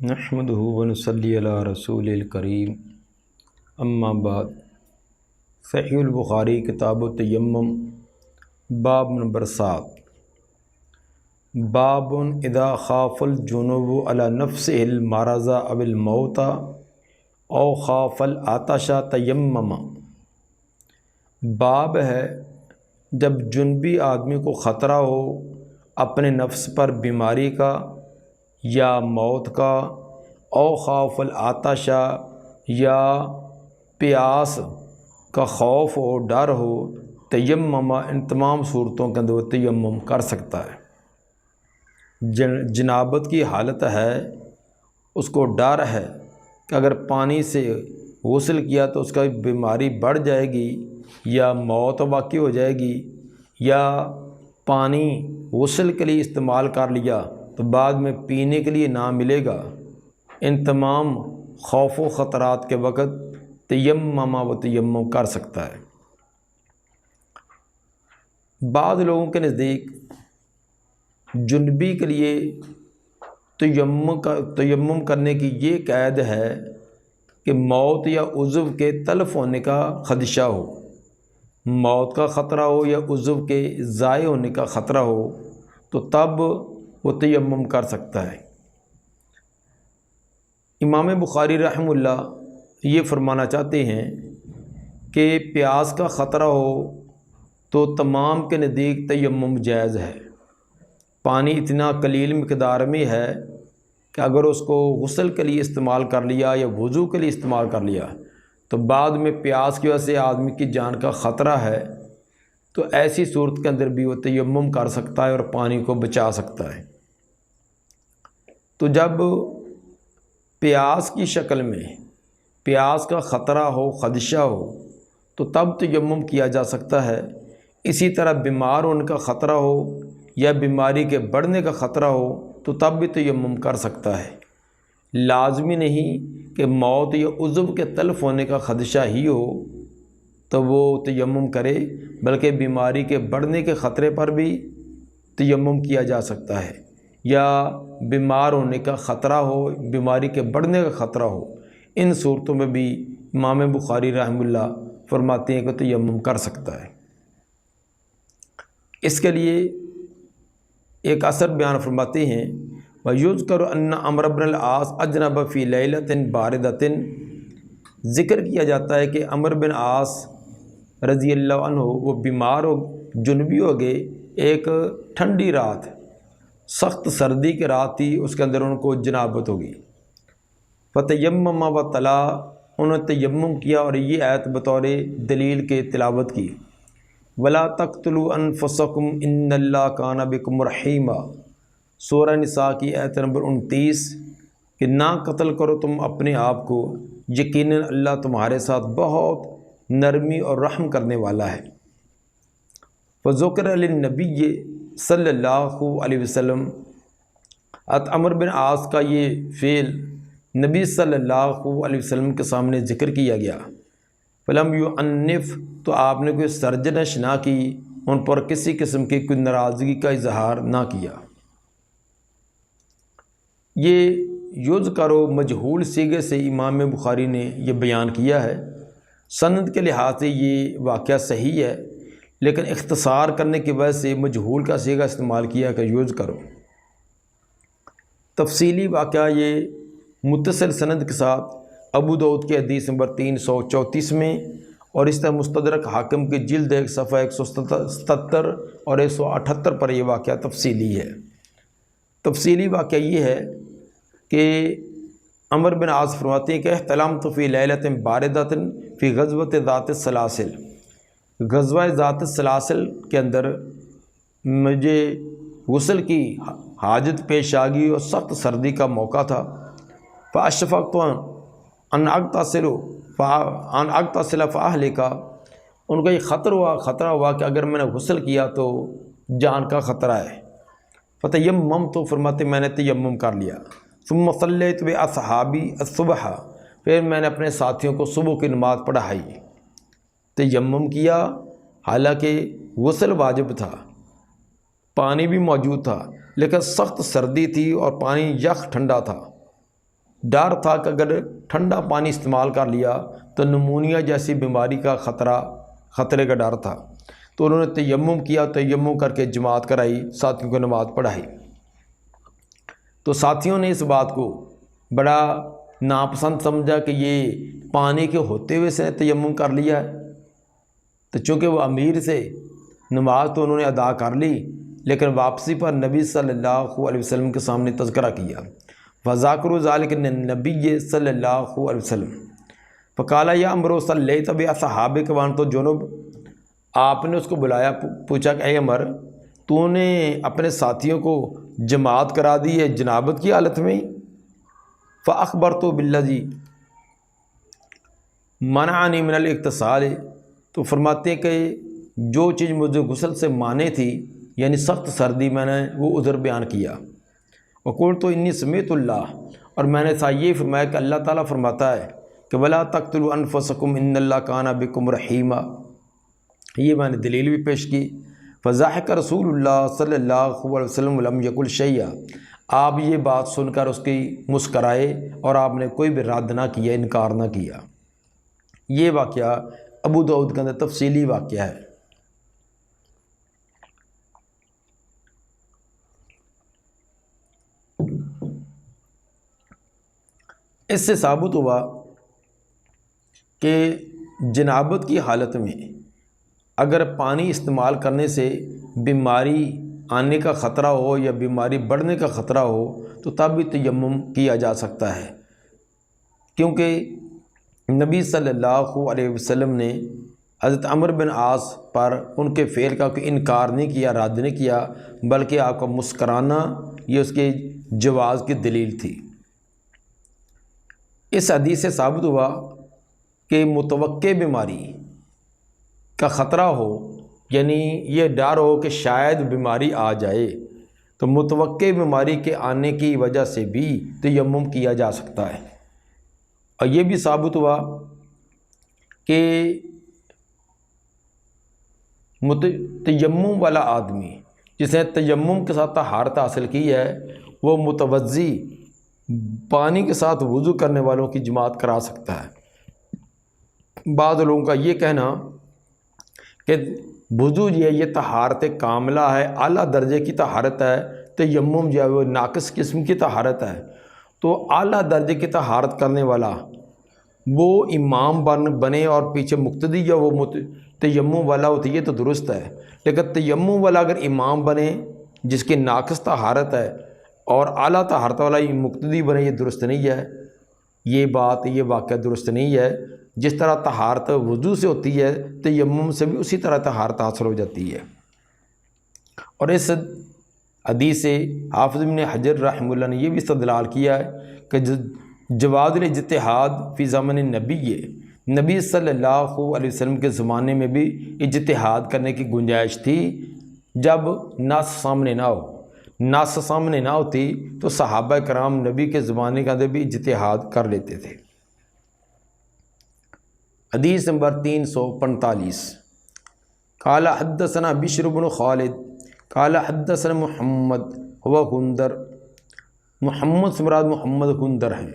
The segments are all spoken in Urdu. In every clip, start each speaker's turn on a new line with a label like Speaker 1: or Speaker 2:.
Speaker 1: نحمدہ ونصلی علی رسول الکریم اما بعد۔ صحیح البخاری کتاب التیمم باب نمبر 7۔ باب اذا خاف الجنوب علی نفسه المرض او الموت او خاف العطش تیمم۔ باب ہے جب جنبی آدمی کو خطرہ ہو اپنے نفس پر بیماری کا یا موت کا، او خوف العطش یا پیاس کا خوف ہو، ڈر ہو، تیمم ان تمام صورتوں کے اندر وہ تیمم کر سکتا ہے۔ جنابت کی حالت ہے، اس کو ڈر ہے کہ اگر پانی سے غسل کیا تو اس کا بیماری بڑھ جائے گی یا موت واقع ہو جائے گی، یا پانی غسل کے لیے استعمال کر لیا تو بعد میں پینے کے لیے نہ ملے گا۔ ان تمام خوف و خطرات کے وقت تیمم کر سکتا ہے۔ بعض لوگوں کے نزدیک جنبی کے لیے تیمم کرنے کی یہ قید ہے کہ موت یا عضو کے تلف ہونے کا خدشہ ہو، موت کا خطرہ ہو یا عضو کے ضائع ہونے کا خطرہ ہو تو تب وہ تیمم کر سکتا ہے۔ امام بخاری رحمہ اللہ یہ فرمانا چاہتے ہیں کہ پیاس کا خطرہ ہو تو تمام کے نزدیک تیمم جائز ہے۔ پانی اتنا قلیل مقدار میں ہے کہ اگر اس کو غسل کے لیے استعمال کر لیا یا وضو کے لیے استعمال کر لیا تو بعد میں پیاس کی وجہ سے آدمی کی جان کا خطرہ ہے، تو ایسی صورت کے اندر بھی وہ تیمم کر سکتا ہے اور پانی کو بچا سکتا ہے۔ تو جب پیاس کی شکل میں پیاس کا خطرہ ہو، خدشہ ہو، تو تب تیمم کیا جا سکتا ہے۔ اسی طرح بیمار ہونے کا خطرہ ہو یا بیماری کے بڑھنے کا خطرہ ہو تو تب بھی تیمم کر سکتا ہے۔ لازمی نہیں کہ موت یا عضو کے تلف ہونے کا خدشہ ہی ہو تو وہ تیمم کرے، بلکہ بیماری کے بڑھنے کے خطرے پر بھی تیمم کیا جا سکتا ہے، یا بیمار ہونے کا خطرہ ہو، بیماری کے بڑھنے کا خطرہ ہو، ان صورتوں میں بھی امام بخاری رحمہ اللہ فرماتے ہیں کہ تیمم کر سکتا ہے۔ اس کے لیے ایک اثر بیان فرماتے ہیں، وَيُذْكَرُ أَنَّ عَمْرَ بْنَ الْعَاص أَجْنَبَ فِي لَيْلَةٍ بَارِدَةٍ۔ ذکر کیا جاتا ہے کہ عمر بن عاص رضی اللہ عنہ وہ بیمار ہو، جنبی ہو گئے ایک ٹھنڈی رات، سخت سردی کی رات تھی، اس کے اندر ان کو جنابت ہوگی۔ فتیمم و تلا، انہوں نے تیمم کیا اور یہ آیت بطور دلیل کے تلاوت کی، ولا تقتلوا انفسکم ان اللہ کان بکم رحیما، سورہ نساء کی آیت نمبر 29، کہ نہ قتل کرو تم اپنے آپ کو، یقیناً اللہ تمہارے ساتھ بہت نرمی اور رحم کرنے والا ہے۔ فذکر للنبی صلی اللہ علیہ وسلم، عمر بن عاص کا یہ فعل نبی صلی اللہ علیہ وسلم کے سامنے ذکر کیا گیا۔ فلم یعنف، تو آپ نے کوئی سرزنش نہ کی، ان پر کسی قسم کی کوئی ناراضگی کا اظہار نہ کیا۔ یہ یذکرو مجہول صیغے سے امام بخاری نے یہ بیان کیا ہے۔ سند کے لحاظ سے یہ واقعہ صحیح ہے، لیکن اختصار کرنے کی وجہ سے مجہول کا صیغہ استعمال کیا کہ یذکرو۔ تفصیلی واقعہ یہ متصل سند کے ساتھ ابو داؤد کی حدیث نمبر 334 میں، اور اس طرح مستدرک حاکم کی جلد 1 صفحہ 177 اور 178 پر یہ واقعہ تفصیلی ہے۔ تفصیلی واقعہ یہ ہے کہ عمر بن عاص فرماتے ہیں کہ احتلمت فی لیلۃ باردۃ فی غزوۃ ذات السلاسل، غزوہ ذات السلاسل کے اندر مجھے غسل کی حاجت پیش آ گئی اور سخت سردی کا موقع تھا۔ فاشفقت ان اغتسل فاہلک، ان کو یہ خطرہ ہوا کہ اگر میں نے غسل کیا تو جان کا خطرہ ہے۔ فتیممت، فرماتے میں نے تیمم کر لیا۔ ثم صلیت باصحابی الصبح، پھر میں نے اپنے ساتھیوں کو صبح کی نماز پڑھائی۔ تیمم کیا، حالانکہ غسل واجب تھا، پانی بھی موجود تھا، لیکن سخت سردی تھی اور پانی یخ ٹھنڈا تھا، ڈر تھا کہ اگر ٹھنڈا پانی استعمال کر لیا تو نمونیا جیسی بیماری کا خطرے کا ڈر تھا، تو انہوں نے تیمم کیا، تیمم کر کے جماعت کرائی، ساتھیوں کو نماز پڑھائی۔ تو ساتھیوں نے اس بات کو بڑا ناپسند سمجھا کہ یہ پانی کے ہوتے ہوئے سے تیمم کر لیا ہے، تو چونکہ وہ امیر سے نماز تو انہوں نے ادا کر لی، لیکن واپسی پر نبی صلی اللہ علیہ وسلم کے سامنے تذکرہ کیا، وذاکروا ذالک النبی صلی اللہ علیہ وسلم فقال یا عمرو صلیت باصحابک وانت جنب، آپ نے اس کو بلایا، پوچھا کہ اے عمر، تو نے اپنے ساتھیوں کو جماعت کرا دی ہے جنابت کی حالت میں؟ فاخبرت بالذی منعنی من الاغتسال، تو فرماتے ہیں کہ جو چیز مجھے غسل سے مانے تھی، یعنی سخت سردی، میں نے وہ عذر بیان کیا۔ وقلت انی سمیعت اللہ، اور میں نے یہ فرمایا کہ اللہ تعالیٰ فرماتا ہے کہ ولا تقتلوا انفسکم ان اللہ کان بکم رحیما، یہ میں نے دلیل بھی پیش کی۔ فضحک رسول اللہ صلی اللہ علیہ وسلم ولم یقل شیئا، آپ یہ بات سن کر اس کی مسکرائے اور آپ نے کوئی بھی رد نہ کیا، انکار نہ کیا۔ یہ واقعہ ابو داؤد کے اندر تفصیلی واقعہ ہے۔ اس سے ثابت ہوا کہ جنابت کی حالت میں اگر پانی استعمال کرنے سے بیماری آنے کا خطرہ ہو یا بیماری بڑھنے کا خطرہ ہو تو تب بھی تیمم کیا جا سکتا ہے، کیونکہ نبی صلی اللہ علیہ وسلم نے حضرت عمرو بن عاص پر ان کے فعل کا کوئی انکار نہیں کیا، رد نہیں کیا، بلکہ آپ کا مسکرانا یہ اس کے جواز کی دلیل تھی۔ اس حدیث سے ثابت ہوا کہ متوقع بیماری کا خطرہ ہو، یعنی یہ ڈر ہو کہ شاید بیماری آ جائے، تو متوقع بیماری کے آنے کی وجہ سے بھی تیمم کیا جا سکتا ہے۔ اور یہ بھی ثابت ہوا کہ تیمم والا آدمی جس نے تیمم کے ساتھ طہارت حاصل کی ہے، وہ متوضی پانی کے ساتھ وضو کرنے والوں کی جماعت کرا سکتا ہے۔ بعض لوگوں کا یہ کہنا کہ وضو یہ طہارت کاملہ ہے، اعلیٰ درجے کی طہارت ہے، تیمم جو ہے وہ ناقص قسم کی طہارت ہے، تو اعلیٰ درجے کی طہارت کرنے والا وہ امام بنے اور پیچھے مقتدی جو وہ تیمم والا ہوتی ہے تو درست ہے، لیکن تیمم والا اگر امام بنے جس کی ناقص طہارت ہے اور اعلیٰ طہارت والا مقتدی بنے، یہ درست نہیں ہے۔ یہ واقعہ درست نہیں ہے۔ جس طرح طہارت وضو سے ہوتی ہے، تیمم سے بھی اسی طرح طہارت حاصل ہو جاتی ہے۔ اور اس حدیث سے حافظ ابن حجر رحمہ اللہ نے یہ بھی استدلال کیا ہے کہ جواز الاجتہاد فی زمن نبی صلی اللہ علیہ وسلم کے زمانے میں بھی اجتہاد کرنے کی گنجائش تھی، جب نص سامنے نہ ہو۔ نص سامنے نہ ہوتی تو صحابہ کرام نبی کے زمانے کے اندر بھی اجتہاد کر لیتے تھے۔ حدیث نمبر 345، قال حدثنا بشر بن خالد قال حدثنا محمد هو غندر، محمد سے مراد محمد غندر ہیں،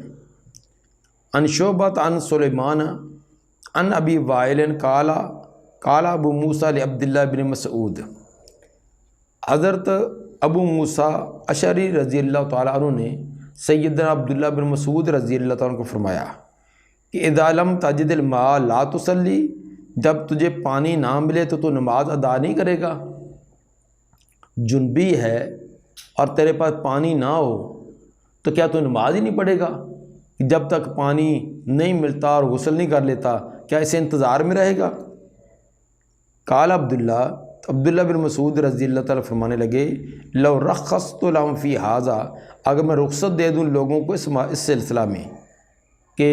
Speaker 1: عن شعبۃ عن سلیمان عن ابی وائل قال ابو موسیٰ لعبداللہ بن مسعود، حضرت ابو موسیٰ اشعری رضی اللہ تعالیٰ عنہ نے سیدنا عبداللہ بن مسعود رضی اللہ تعالیٰ عنہ کو فرمایا کہ اذا لم تجد الماء لا تصلی، جب تجھے پانی نہ ملے تو نماز ادا نہیں کرے گا۔ جنبی ہے اور تیرے پاس پانی نہ ہو تو کیا تو نماز ہی نہیں پڑھے گا؟ جب تک پانی نہیں ملتا اور غسل نہیں کر لیتا کیا اسے انتظار میں رہے گا؟ قال عبداللہ بن مسعود رضی اللہ تعالیٰ فرمانے لگے لو رخصت لهم فی ھذا، اگر میں رخصت دے دوں لوگوں کو اس سلسلہ میں کہ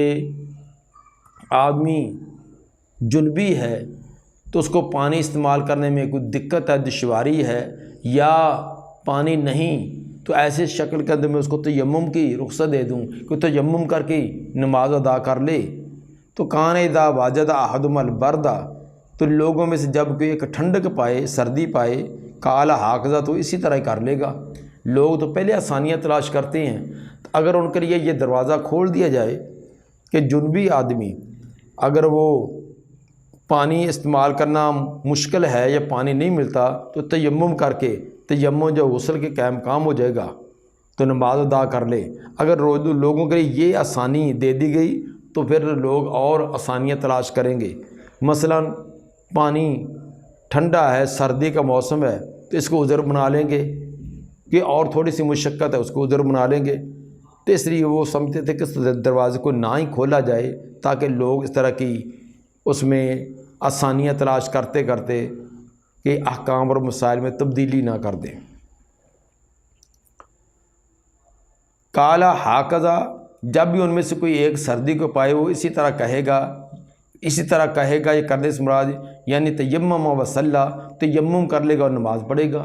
Speaker 1: آدمی جنبی ہے تو اس کو پانی استعمال کرنے میں کوئی دقت ہے، دشواری ہے، یا پانی نہیں تو ایسے شکل کے اندر میں اس کو تیمم کی رخصت دے دوں کہ تیمم کر کے نماز ادا کر لے، تو کان اذا واجد احدہم البرد، تو لوگوں میں سے جب کوئی ایک ٹھنڈک پائے، سردی پائے، قال ہاکذا، تو اسی طرح کر لے گا۔ لوگ تو پہلے آسانیاں تلاش کرتے ہیں، اگر ان کے لیے یہ دروازہ کھول دیا جائے کہ جنبی آدمی اگر وہ پانی استعمال کرنا مشکل ہے یا پانی نہیں ملتا تو تیمم کر کے، تیمم جو غسل کے قائم کام ہو جائے گا تو نماز ادا کر لے۔ اگر لوگوں کے لیے یہ آسانی دے دی گئی تو پھر لوگ اور آسانیاں تلاش کریں گے۔ مثلا پانی ٹھنڈا ہے، سردی کا موسم ہے، تو اس کو عذر بنا لیں گے کہ اور تھوڑی سی مشقت ہے، اس کو عذر بنا لیں گے۔ تو اس لیے وہ سمجھتے تھے کہ اس دروازے کو نہ ہی کھولا جائے تاکہ لوگ اس طرح کی اس میں آسانیاں تلاش کرتے کرتے کہ احکام اور مسائل میں تبدیلی نہ کر دیں۔ کالا ہاکذا، جب بھی ان میں سے کوئی ایک سردی کو پائے وہ اسی طرح کہے گا یہ کرنے سے مراد یعنی تیمم و صلی، تیمم کر لے گا اور نماز پڑھے گا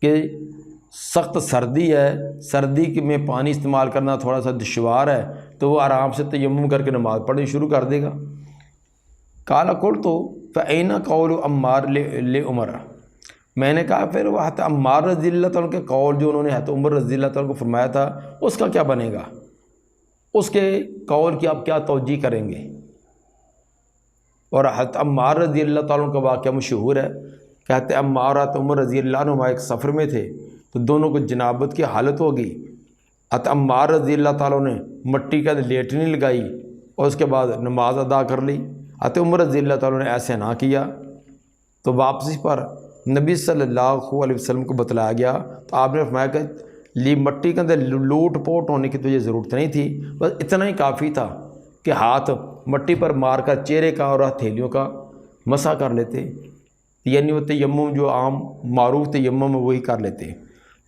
Speaker 1: کہ سخت سردی ہے، سردی میں پانی استعمال کرنا تھوڑا سا دشوار ہے، تو وہ آرام سے تیمم کر کے نماز پڑھنی شروع کر دے گا۔ کالا قلت فأین قول عمار لعمر، میں نے کہا پھر وہ حضرت عمار رضی اللہ تعالیٰ کے قول جو انہوں نے حضرت عمر رضی اللہ تعالیٰ کو فرمایا تھا اس کا کیا بنے گا، اس کے قول کی آپ کیا توجیہ کریں گے؟ اور حضرت عمار رضی اللہ تعالیٰ کا واقعہ مشہور ہے، کہتے ہیں عمار اور حضرت عمر رضی اللہ عنہ ایک سفر میں تھے تو دونوں کو جنابت کی حالت ہو گئی۔ حضرت عمار رضی اللہ تعالیٰ نے مٹی کا لیٹنی لگائی اور اس کے بعد نماز ادا کر لی۔ حضرت عمر رضی اللہ تعالیٰ نے ایسے نہ کیا تو واپسی پر نبی صلی اللہ علیہ وسلم کو بتلایا گیا تو آپ نے فرمایا کہ مٹی کے اندر لوٹ پوٹ ہونے کی تو یہ ضرورت نہیں تھی، بس اتنا ہی کافی تھا کہ ہاتھ مٹی پر مار کر چہرے کا اور ہتھیلیوں کا مسح کر لیتے، یعنی وہ تیمم جو عام معروف تیمم ہے وہی کر لیتے۔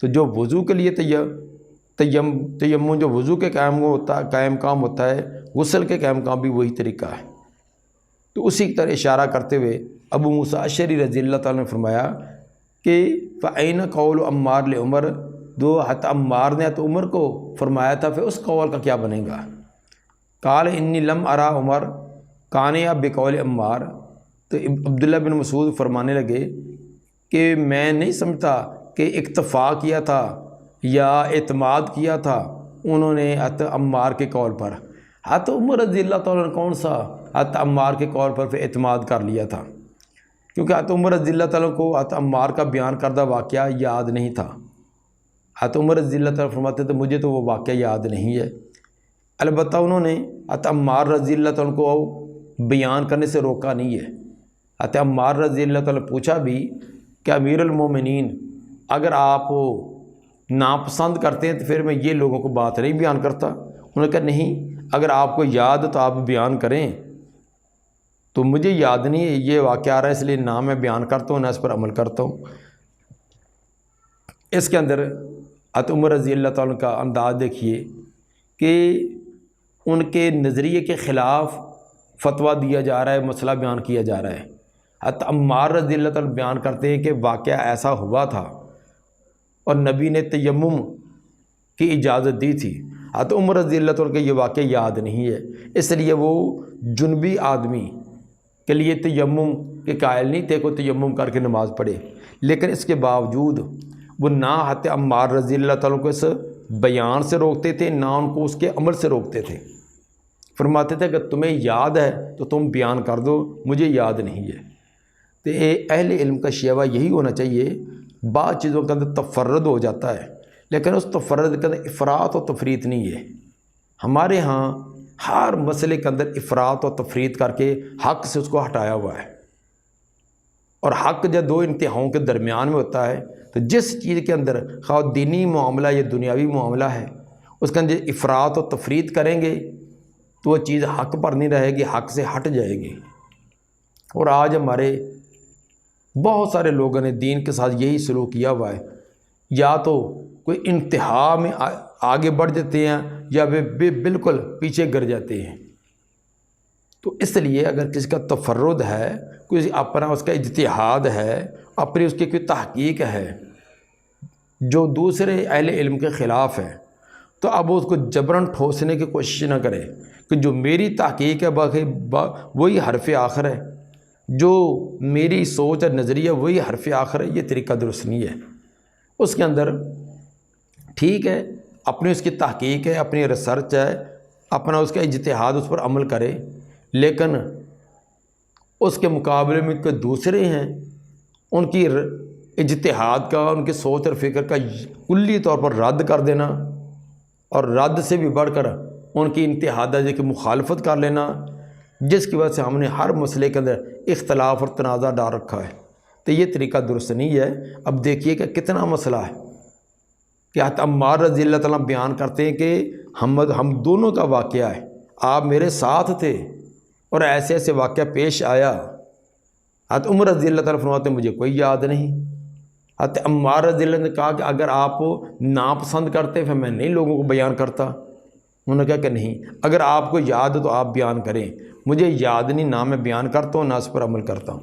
Speaker 1: تو جو وضو کے لیے تیمم جو وضو کے قائم کام ہوتا ہے، غسل کے قائم کام بھی وہی طریقہ ہے۔ تو اسی کی طرح اشارہ کرتے ہوئے ابو موسیٰ اشعری رضی اللہ تعالیٰ نے فرمایا کہ فأین قول عمار لعمر، جو حضرت عمار نے حضرت عمر کو فرمایا تھا پھر اس قول کا کیا بنے گا؟ قال انی لم ارا عمر کانیا بقول عمار، تو عبداللہ بن مسعود فرمانے لگے کہ میں نہیں سمجھتا کہ اکتفا کیا تھا یا اعتماد کیا تھا انہوں نے حضرت عمار کے قول پر۔ حضرت عمر رضی اللہ تعالیٰ نے کون سا حضرت عمار کے قول پر پھر اعتماد کر لیا تھا، کیونکہ حضرت عمر رضی اللہ تعالیٰ کو حضرت عمار کا بیان کردہ واقعہ یاد نہیں تھا۔ حضرت عمر رضی اللہ تعالیٰ فرماتے تھے مجھے تو وہ واقعہ یاد نہیں ہے، البتہ انہوں نے حضرت عمار رضی اللہ تعالیٰ کو بیان کرنے سے روکا نہیں ہے۔ حضرت عمار رضی اللہ تعالیٰ پوچھا بھی کہ امیر المومنین اگر آپ ناپسند کرتے ہیں تو پھر میں یہ لوگوں کو بات نہیں بیان کرتا۔ انہوں نے کہا نہیں، اگر آپ کو یاد تو آپ بیان کریں، تو مجھے یاد نہیں ہے یہ واقعہ آ رہا ہے اس لیے نہ میں بیان کرتا ہوں نہ اس پر عمل کرتا ہوں۔ اس کے اندر حضرت عمر رضی اللہ تعالیٰ کا انداز دیکھیے کہ ان کے نظریے کے خلاف فتویٰ دیا جا رہا ہے، مسئلہ بیان کیا جا رہا ہے۔ حضرت عمار رضی اللہ تعالیٰ بیان کرتے ہیں کہ واقعہ ایسا ہوا تھا اور نبی نے تیمم کی اجازت دی تھی۔ حضرت عمر رضی اللہ تعالیٰ کا یہ واقعہ یاد نہیں ہے، اس لیے وہ جنبی آدمی کے لیے تیمم کے قائل نہیں تھے کہ تیمم کر کے نماز پڑھے، لیکن اس کے باوجود وہ نہ حضرت عمار رضی اللہ تعالیٰ کو اس بیان سے روکتے تھے نہ ان کو اس کے عمل سے روکتے تھے۔ فرماتے تھے کہ تمہیں یاد ہے تو تم بیان کر دو، مجھے یاد نہیں ہے۔ تو اہل علم کا شیوہ یہی ہونا چاہیے، بعض چیزوں کے اندر تفرد ہو جاتا ہے لیکن اس تفرد کے اندر افراط و تفریط نہیں ہے۔ ہمارے ہاں ہر مسئلے کے اندر افراط و تفریط کر کے حق سے اس کو ہٹایا ہوا ہے، اور حق جب دو انتہاؤں کے درمیان میں ہوتا ہے تو جس چیز کے اندر خواہ دینی معاملہ یا دنیاوی معاملہ ہے اس کے اندر افراط و تفریط کریں گے تو وہ چیز حق پر نہیں رہے گی، حق سے ہٹ جائے گی۔ اور آج ہمارے بہت سارے لوگوں نے دین کے ساتھ یہی سلوک کیا ہوا ہے، یا تو کوئی انتہا میں آگے بڑھ جاتے ہیں یا وہ بالکل پیچھے گر جاتے ہیں۔ تو اس لیے اگر کسی کا تفرد ہے، کوئی اپنا اس کا اجتہاد ہے، اپنی اس کی کوئی تحقیق ہے جو دوسرے اہل علم کے خلاف ہے، تو اب اس کو جبراً ٹھوسنے کی کوشش نہ کرے کہ جو میری تحقیق ہے وہی حرف آخر ہے، جو میری سوچ اور نظریہ وہی حرف آخر ہے، یہ طریقہ درست نہیں ہے۔ اس کے اندر ٹھیک ہے اپنی اس کی تحقیق ہے، اپنی ریسرچ ہے، اپنا اس کا اجتہاد، اس پر عمل کرے، لیکن اس کے مقابلے میں کوئی دوسرے ہیں، ان کی اجتہاد کا، ان کی سوچ اور فکر کا کلی طور پر رد کر دینا، اور رد سے بھی بڑھ کر ان کی انتہا درجے کی مخالفت کر لینا، جس کی وجہ سے ہم نے ہر مسئلے کے اندر اختلاف اور تنازع ڈال رکھا ہے، تو یہ طریقہ درست نہیں ہے۔ اب دیکھیے کہ کتنا مسئلہ ہے کہ حضرت عمار رضی اللہ تعالیٰ بیان کرتے ہیں کہ ہم دونوں کا واقعہ ہے، آپ میرے ساتھ تھے اور ایسے ایسے واقعہ پیش آیا۔ حضرت عمر رضی اللہ تعالیٰ فرماتے ہیں مجھے کوئی یاد نہیں۔ حضرت عمار رضی اللہ نے کہا کہ اگر آپ ناپسند کرتے پھر میں نہیں لوگوں کو بیان کرتا۔ انہوں نے کہا کہ نہیں، اگر آپ کو یاد ہے تو آپ بیان کریں، مجھے یاد نہیں، نہ میں بیان کرتا ہوں نہ اس پر عمل کرتا ہوں۔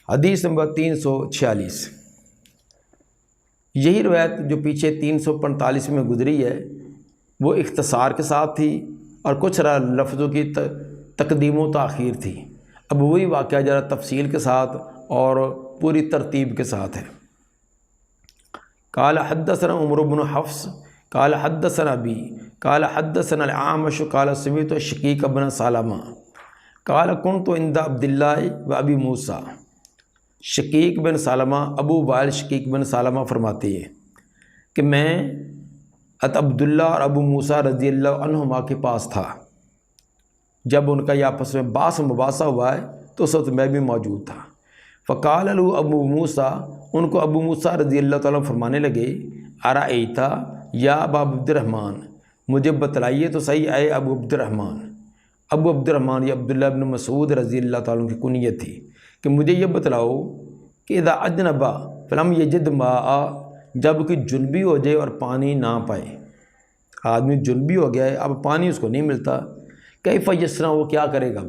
Speaker 1: حدیث نمبر 346، یہی روایت جو پیچھے 345 میں گزری ہے وہ اختصار کے ساتھ تھی اور کچھ لفظوں کی تقدیم و تاخیر تھی۔ اب وہی واقعہ ذرا تفصیل کے ساتھ اور پوری ترتیب کے ساتھ ہے۔ قال حدثنا عمر بن حفص قال حدثنا ابی قال حدثنا الاعمش قال سمعت شقیق بن سلمہ قال كنت عند عبد الله و ابی موسیٰ۔ شقیق بن سلمہ، ابو وائل شقیق بن سلمہ فرماتے ہیں کہ میں عبداللہ اور ابو موسیٰ رضی اللہ عنہما کے پاس تھا جب ان کا یہ آپس میں باس مباحثہ ہوا ہے، تو اس وقت میں بھی موجود تھا۔ فقال له ابو موسیٰ، ان کو ابو موسیٰ رضی اللہ تعالیٰ فرمانے لگے، ارأیتا یا ابا عبد الرحمن، مجھے بتلائیے تو صحیح اے ابو عبد الرحمن۔ ابو عبد الرحمن یہ عبداللہ بن مسعود رضی اللہ تعالیٰ کی کنیت تھی کہ مجھے یہ بتلاؤ کہ اذا اجنبا فلم یجد ماء، جب کہ جنبی ہو جائے اور پانی نہ پائے، آدمی جنبی ہو گیا ہے، اب پانی اس کو نہیں ملتا، کیف یصنع، وہ کیا کرے گا؟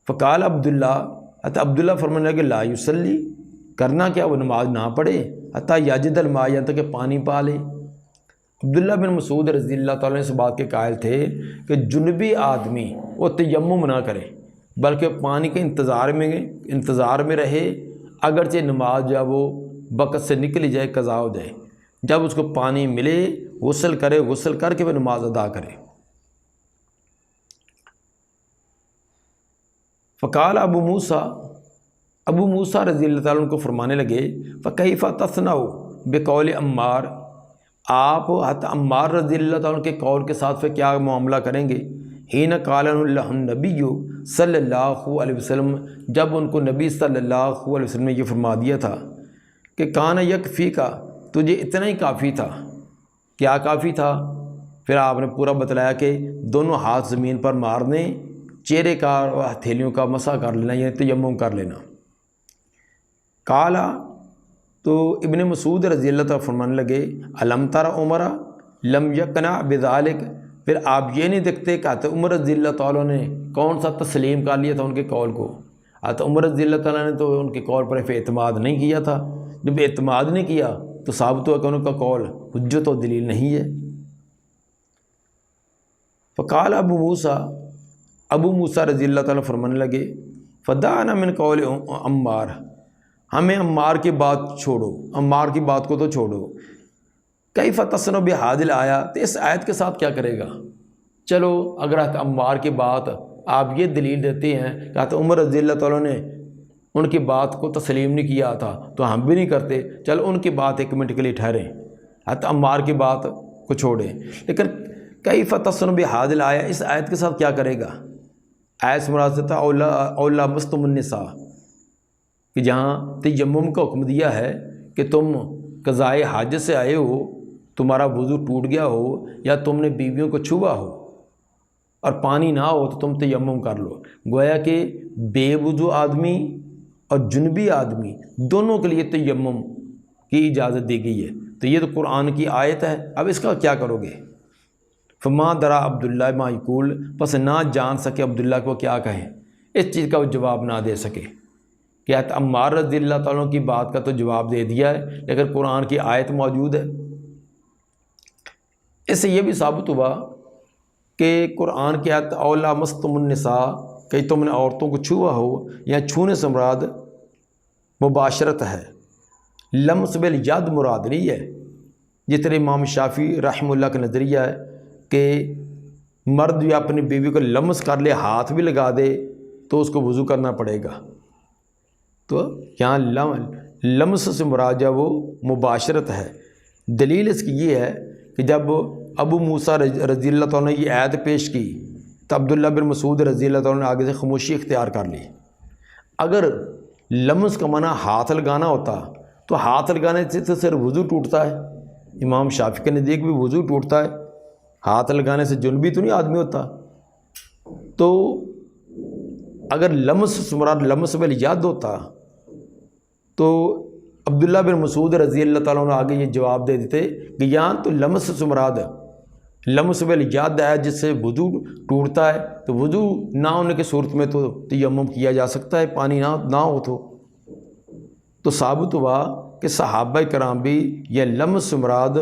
Speaker 1: فقال عبداللہ فرمانے لگے لا یصلی، کرنا کیا، وہ نماز نہ پڑھے، حتی یجد الماء، یہاں تک کہ پانی پا لے۔ عبداللہ بن مسعود رضی اللہ تعالیٰ اس بات کے قائل تھے کہ جنبی آدمی وہ تیمم نہ کرے بلکہ پانی کے انتظار میں رہے، اگرچہ نماز جب وہ وقت سے نکلی جائے قضا ہو جائے، جب اس کو پانی ملے غسل کرے، غسل کر کے وہ نماز ادا کرے۔ فقال ابو موسیٰ رضی اللہ تعالیٰ عنہ کو فرمانے لگے، فکیف تصنع بقول عمار، آپ حضرت عمار رضی اللہ تعالیٰ عنہ کے قول کے ساتھ پھر کیا معاملہ کریں گے؟ حین قال لہ النبی صلی اللہ علیہ وسلم، جب ان کو نبی صلی اللہ علیہ وسلم نے یہ فرما دیا تھا کہ کان یکفی کا، تجھے اتنا ہی کافی تھا۔ کیا کافی تھا؟ پھر آپ نے پورا بتلایا کہ دونوں ہاتھ زمین پر مارنے، چہرے کا اور ہتھیلیوں کا مسح کر لینا، یعنی تیمم کر لینا۔ قالا، تو ابن مسعود رضی اللہ تعالیٰ فرمانے لگے، علم تر عمر لم یقنع بذالک، پھر آپ یہ نہیں دیکھتے کہ حضرت عمر رضی اللہ تعالیٰ نے کون سا تسلیم کر لیا تھا ان کے قول کو۔ حضرت عمر رضی اللہ تعالیٰ نے تو ان کے قول پر اعتماد نہیں کیا تھا، جب اعتماد نہیں کیا تو ثابت ہوا کہ ان کا قول حجت و دلیل نہیں ہے۔ فقال ابو موسیٰ رضی اللہ تعالیٰ فرمانے لگے، فدعنا من قول عمار، ہمیں عمار کی بات چھوڑو، عمار کی بات کو تو چھوڑو۔ کیف تصنع بہذه الآیہ، تو اس آیت کے ساتھ کیا کرے گا؟ چلو اگر حضرت عمار کی بات آپ یہ دلیل دیتے ہیں کہ حضرت عمر رضی اللہ تعالیٰ نے ان کی بات کو تسلیم نہیں کیا تھا تو ہم بھی نہیں کرتے، چلو ان کی بات ایک منٹ کے لیے ٹھہریں، حضرت عمار کی بات کو چھوڑیں، لیکن کیف تصنع بہذه الآیہ، اس آیت کے ساتھ کیا کرے گا؟ آیت سے مراد تھا اولا مستم النساء، کہ جہاں تیمم کا حکم دیا ہے کہ تم قضائے حاجت سے آئے ہو، تمہارا وضو ٹوٹ گیا ہو یا تم نے بیویوں کو چھوا ہو اور پانی نہ ہو تو تم تیمم کر لو۔ گویا کہ بے وضو آدمی اور جنبی آدمی دونوں کے لیے تیمم کی اجازت دی گئی ہے، تو یہ تو قرآن کی آیت ہے، اب اس کا کیا کرو گے؟ فما درا عبداللہ ما یقول، پس نہ جان سکے عبداللہ کو کیا کہیں، اس چیز کا وہ جواب نہ دے سکے کہ حضرت عمار رضی اللہ تعالیٰ کی بات کا تو جواب دے دیا ہے لیکن قرآن کی آیت موجود ہے۔ اس سے یہ بھی ثابت ہوا کہ قرآن کی آیت اولا مستم النساء، کہ تم نے عورتوں کو چھوا ہو، یا چھونے سے مراد مباشرت ہے، لمس بالید مراد نہیں ہے، جس طرح امام شافعی رحمہ اللہ کا نظریہ ہے کہ مرد یا اپنی بیوی کو لمس کر لے، ہاتھ بھی لگا دے تو اس کو وضو کرنا پڑے گا۔ تو یہاں لمس سے مراد جو وہ مباشرت ہے۔ دلیل اس کی یہ ہے کہ جب ابو موسیٰ رضی اللہ تعالیٰ نے یہ آیت پیش کی تو عبداللہ بن مسعود رضی اللہ تعالیٰ نے آگے سے خاموشی اختیار کر لی۔ اگر لمس کا معنی ہاتھ لگانا ہوتا تو ہاتھ لگانے سے تو صرف وضو ٹوٹتا ہے، امام شافعی کے نزدیک بھی وضو ٹوٹتا ہے، ہاتھ لگانے سے جنبی تو نہیں آدمی ہوتا۔ تو اگر لمس سے مراد لمس بالیاد ہوتا تو عبداللہ بن مسعود رضی اللہ تعالیٰ عنہ آگے یہ جواب دے دیتے کہ یہاں تو لمس سے مراد لمس بالیاد ہے جس سے وضو ٹوٹتا ہے، تو وضو نہ ہونے کی صورت میں تو تیمم کیا جا سکتا ہے، پانی نہ ہو تو ثابت ہوا کہ صحابہ کرام بھی یہ لمس سے مراد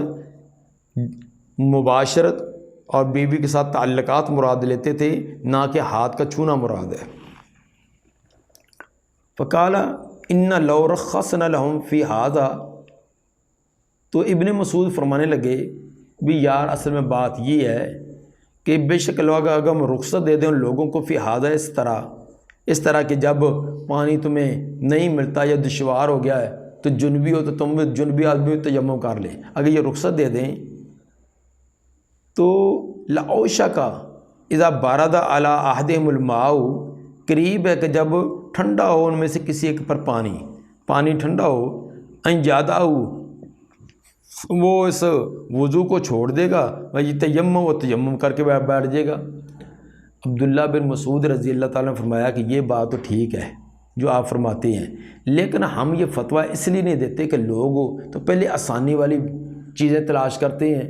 Speaker 1: مباشرت اور بیوی کے ساتھ تعلقات مراد لیتے تھے، نہ کہ ہاتھ کا چھونا مراد ہے۔ فقال ان لو رخصنا لهم فی ھذا، تو ابن مسعود فرمانے لگے بھی یار اصل میں بات یہ ہے کہ بے شک لوگ اگر ہم رخصت دے دیں ان لوگوں کو فی ھذا، اس طرح کہ جب پانی تمہیں نہیں ملتا یا دشوار ہو گیا ہے تو جنبی ہو تو تم جنبی آدمی تیمم کر لے، اگر یہ رخصت دے دیں تو لأوشکا اذا بارد علی احدہم الماء، قریب ہے کہ جب ٹھنڈا ہو ان میں سے کسی ایک پر پانی ٹھنڈا ہو، ان زیادہ وہ اس وضو کو چھوڑ دے گا، وہ تیمم کر کے بیٹھ جائے گا۔ عبداللہ بن مسعود رضی اللہ تعالیٰ نے فرمایا کہ یہ بات تو ٹھیک ہے جو آپ فرماتے ہیں، لیکن ہم یہ فتویٰ اس لیے نہیں دیتے کہ لوگ تو پہلے آسانی والی چیزیں تلاش کرتے ہیں۔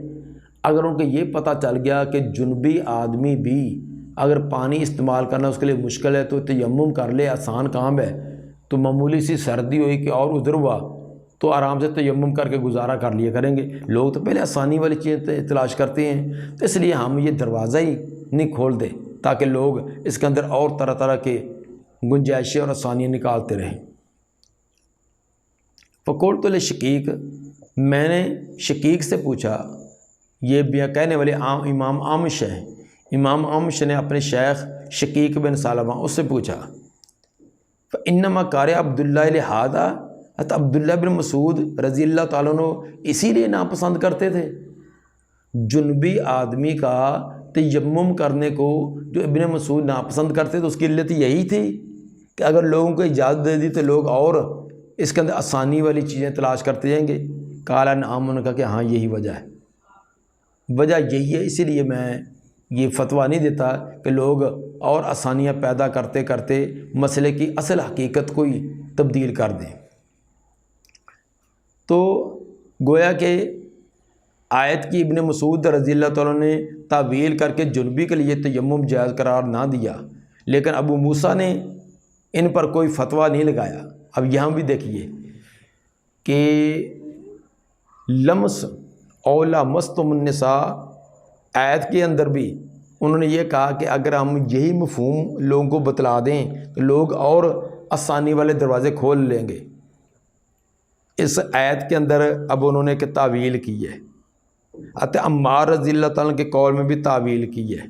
Speaker 1: اگر ان کو یہ پتہ چل گیا کہ جنبی آدمی بھی اگر پانی استعمال کرنا اس کے لیے مشکل ہے تو تیمم کر لے، آسان کام ہے، تو معمولی سی سردی ہوئی کہ اور عذر ہوا تو آرام سے تیمم کر کے گزارا کر لیا کریں گے۔ لوگ تو پہلے آسانی والی چیزیں تلاش کرتے ہیں، تو اس لیے ہم یہ دروازہ ہی نہیں کھول دیں تاکہ لوگ اس کے اندر اور طرح طرح کے گنجائشیں اور آسانیاں نکالتے رہیں۔ فقلت لشقیق، میں نے شقیق سے پوچھا، یہ بھی کہنے والے امام عامش ہیں، امام عامش نے اپنے شیخ شقیق بن سلمہ اس سے پوچھا، فإنما قال عبداللہ لہذا، عبداللہ بن مسعود رضی اللہ تعالیٰ عنہ اسی لیے ناپسند کرتے تھے جنبی آدمی کا تیمم کرنے کو، جو ابن مسعود ناپسند کرتے تو اس کی علت یہی تھی کہ اگر لوگوں کو اجازت دے دی تو لوگ اور اس کے اندر آسانی والی چیزیں تلاش کرتے جائیں گے۔ قال نعم، نے کہا کہ ہاں یہی وجہ ہے، وجہ یہی ہے، اسی لیے میں یہ فتویٰ نہیں دیتا کہ لوگ اور آسانیاں پیدا کرتے کرتے مسئلے کی اصل حقیقت کو ہی تبدیل کر دیں۔ تو گویا کہ آیت کی ابن مسعود رضی اللہ تعالیٰ نے تعویل کر کے جنبی کے لیے تیمم جائز قرار نہ دیا، لیکن ابو موسیٰ نے ان پر کوئی فتویٰ نہیں لگایا۔ اب یہاں بھی دیکھیے کہ لمس اولا مستم النساء آیت کے اندر بھی انہوں نے یہ کہا کہ اگر ہم یہی مفہوم لوگوں کو بتلا دیں تو لوگ اور آسانی والے دروازے کھول لیں گے۔ اس آیت کے اندر اب انہوں نے ایک تعویل کی ہے، عمار رضی اللہ تعالیٰ کے قول میں بھی تعویل کی ہے،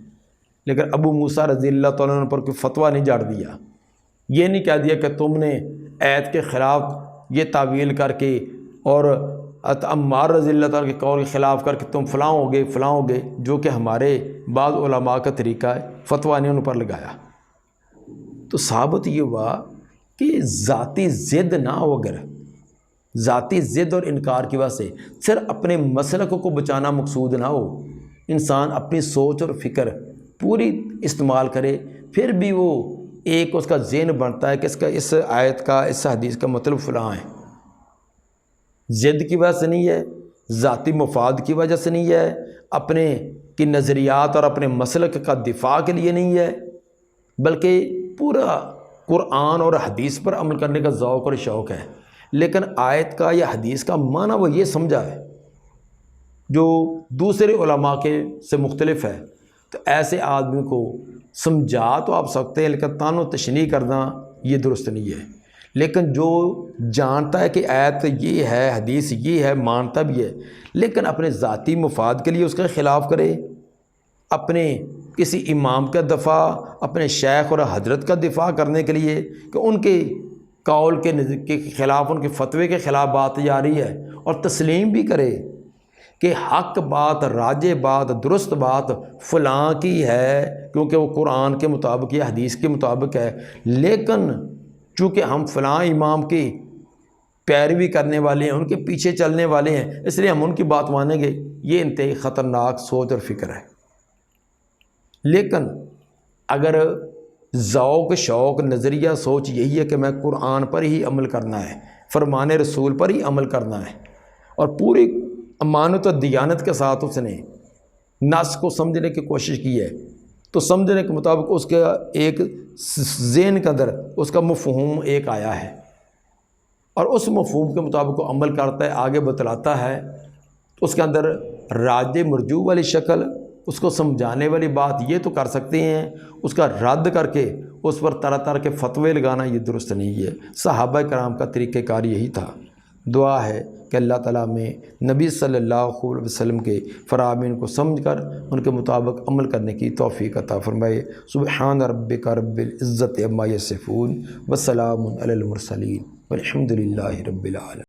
Speaker 1: لیکن ابو موسیٰ رضی اللہ تعالیٰ نے پر کوئی فتویٰ نہیں جاڑ دیا، یہ نہیں کہہ دیا کہ تم نے آیت کے خلاف یہ تعویل کر کے اور عمار رضی اللہ تعالیٰ کے قول کے خلاف کر کے تم فلاں ہو گئے، جو کہ ہمارے بعض علماء کا طریقہ ہے، فتویٰ نے ان پر لگایا۔ تو ثابت یہ ہوا کہ ذاتی ضد نہ ہو، اگر ذاتی ضد اور انکار کی وجہ سے صرف اپنے مسلک کو بچانا مقصود نہ ہو، انسان اپنی سوچ اور فکر پوری استعمال کرے، پھر بھی وہ ایک اس کا ذہن بنتا ہے کہ اس آیت کا، اس حدیث کا مطلب فلاں ہے۔ ضد کی وجہ سے نہیں ہے، ذاتی مفاد کی وجہ سے نہیں ہے، اپنے کی نظریات اور اپنے مسلک کا دفاع کے لیے نہیں ہے، بلکہ پورا قرآن اور حدیث پر عمل کرنے کا ذوق اور شوق ہے۔ لیکن آیت کا یا حدیث کا معنی وہ یہ سمجھا ہے جو دوسرے علماء کے سے مختلف ہے، تو ایسے آدمی کو سمجھا تو آپ سکتے ہیں، لیکن تان و تشنیع کرنا یہ درست نہیں ہے۔ لیکن جو جانتا ہے کہ آیت یہ ہے، حدیث یہ ہے، مانتا بھی ہے، لیکن اپنے ذاتی مفاد کے لیے اس کے خلاف کرے، اپنے کسی امام کا دفاع، اپنے شیخ اور حضرت کا دفاع کرنے کے لیے کہ ان کے قول کے خلاف، ان کے فتوے کے خلاف بات جاری ہے، اور تسلیم بھی کرے کہ حق بات، راجح بات، درست بات فلاں کی ہے کیونکہ وہ قرآن کے مطابق یا حدیث کے مطابق ہے، لیکن چونکہ ہم فلاں امام کی پیروی کرنے والے ہیں، ان کے پیچھے چلنے والے ہیں، اس لیے ہم ان کی بات مانیں گے، یہ انتہائی خطرناک سوچ اور فکر ہے۔ لیکن اگر ذوق، شوق، نظریہ، سوچ یہی ہے کہ میں قرآن پر ہی عمل کرنا ہے، فرمان رسول پر ہی عمل کرنا ہے، اور پوری امانت و دیانت کے ساتھ اس نے نص کو سمجھنے کی کوشش کی ہے، تو سمجھنے کے مطابق اس کے ایک ذہن کے اندر اس کا مفہوم ایک آیا ہے، اور اس مفہوم کے مطابق وہ عمل کرتا ہے، آگے بتلاتا ہے، تو اس کے اندر راجح مرجوع والی شکل، اس کو سمجھانے والی بات یہ تو کر سکتے ہیں، اس کا رد کر کے اس پر طرح طرح کے فتوے لگانا یہ درست نہیں ہے۔ صحابہ کرام کا طریقہ کار یہی تھا۔ دعا ہے کہ اللہ تعالیٰ میں نبی صلی اللہ علیہ وسلم کے فرامین کو سمجھ کر ان کے مطابق عمل کرنے کی توفیق عطا فرمائے۔ سبحان ربک رب العزت عما یصفون وسلام علی المرسلین والحمد للہ رب العالمین۔